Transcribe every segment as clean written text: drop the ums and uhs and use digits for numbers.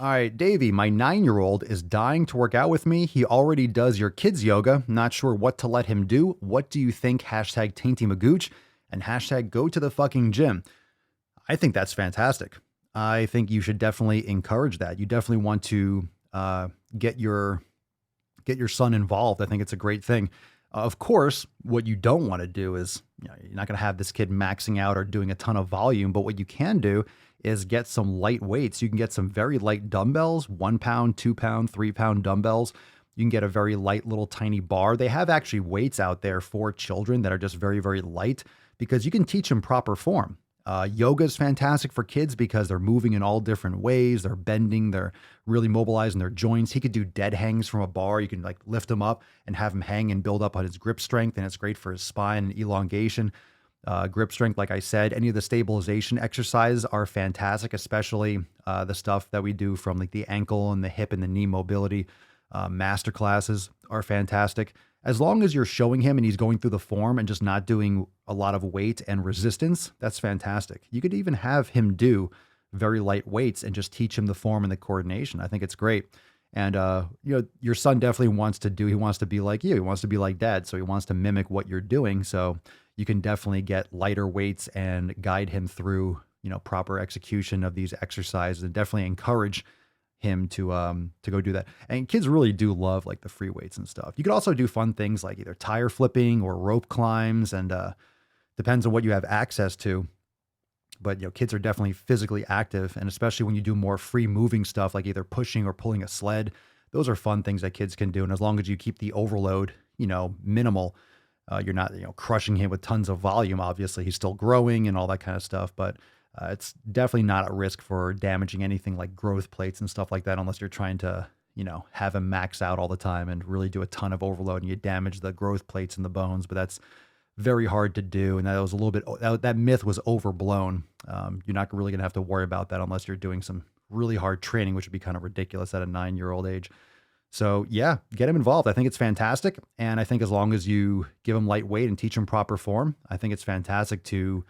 All right, Davey, my 9-year-old is dying to work out with me. He already does your kids yoga. Not sure what to let him do. What do you think? Hashtag Tainty Magooch and hashtag go to the fucking gym. I think that's fantastic. I think you should definitely encourage that. You definitely want to get your son involved. I think it's a great thing. Of course, what you don't want to do is, you're not going to have this kid maxing out or doing a ton of volume, but what you can do is get some light weights. You can get some very light dumbbells, 1 pound, 2 pound, 3 pound dumbbells. You can get a very light little tiny bar. They have actually weights out there for children that are just very, very light because you can teach them proper form. Yoga is fantastic for kids because they're moving in all different ways. They're bending, they're really mobilizing their joints. He could do dead hangs from a bar. You can like lift him up and have him hang and build up on his grip strength. And it's great for his spine and elongation. Grip strength, like I said, any of the stabilization exercises are fantastic, especially the stuff that we do from like the ankle and the hip and the knee mobility. Master classes are fantastic. As long as you're showing him and he's going through the form and just not doing a lot of weight and resistance, that's fantastic. You could even have him do very light weights and just teach him the form and the coordination. I think it's great. And your son definitely he wants to be like you. He wants to be like dad. So he wants to mimic what you're doing. So you can definitely get lighter weights and guide him through, proper execution of these exercises and definitely encourage him to go do that. And kids really do love like the free weights and stuff. You could also do fun things like either tire flipping or rope climbs, and depends on what you have access to. But kids are definitely physically active, and especially when you do more free moving stuff like either pushing or pulling a sled, those are fun things that kids can do. And as long as you keep the overload, minimal, you're not crushing him with tons of volume. Obviously, he's still growing and all that kind of stuff, but it's definitely not at risk for damaging anything like growth plates and stuff like that, unless you're trying to, have him max out all the time and really do a ton of overload and you damage the growth plates and the bones. But that's very hard to do. And that was a little bit, that myth was overblown. You're not really going to have to worry about that unless you're doing some really hard training, which would be kind of ridiculous at a 9-year-old age. So yeah, get him involved. I think it's fantastic. And I think as long as you give him lightweight and teach him proper form, I think it's fantastic to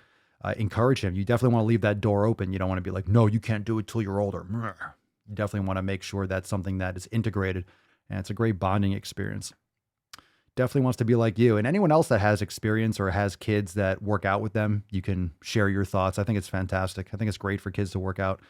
encourage him. You definitely want to leave that door open. You don't want to be like, no, you can't do it till you're older. You definitely want to make sure that's something that is integrated and it's a great bonding experience. Definitely wants to be like you. And anyone else that has experience or has kids that work out with them, you can share your thoughts. I think it's fantastic. I think it's great for kids to work out.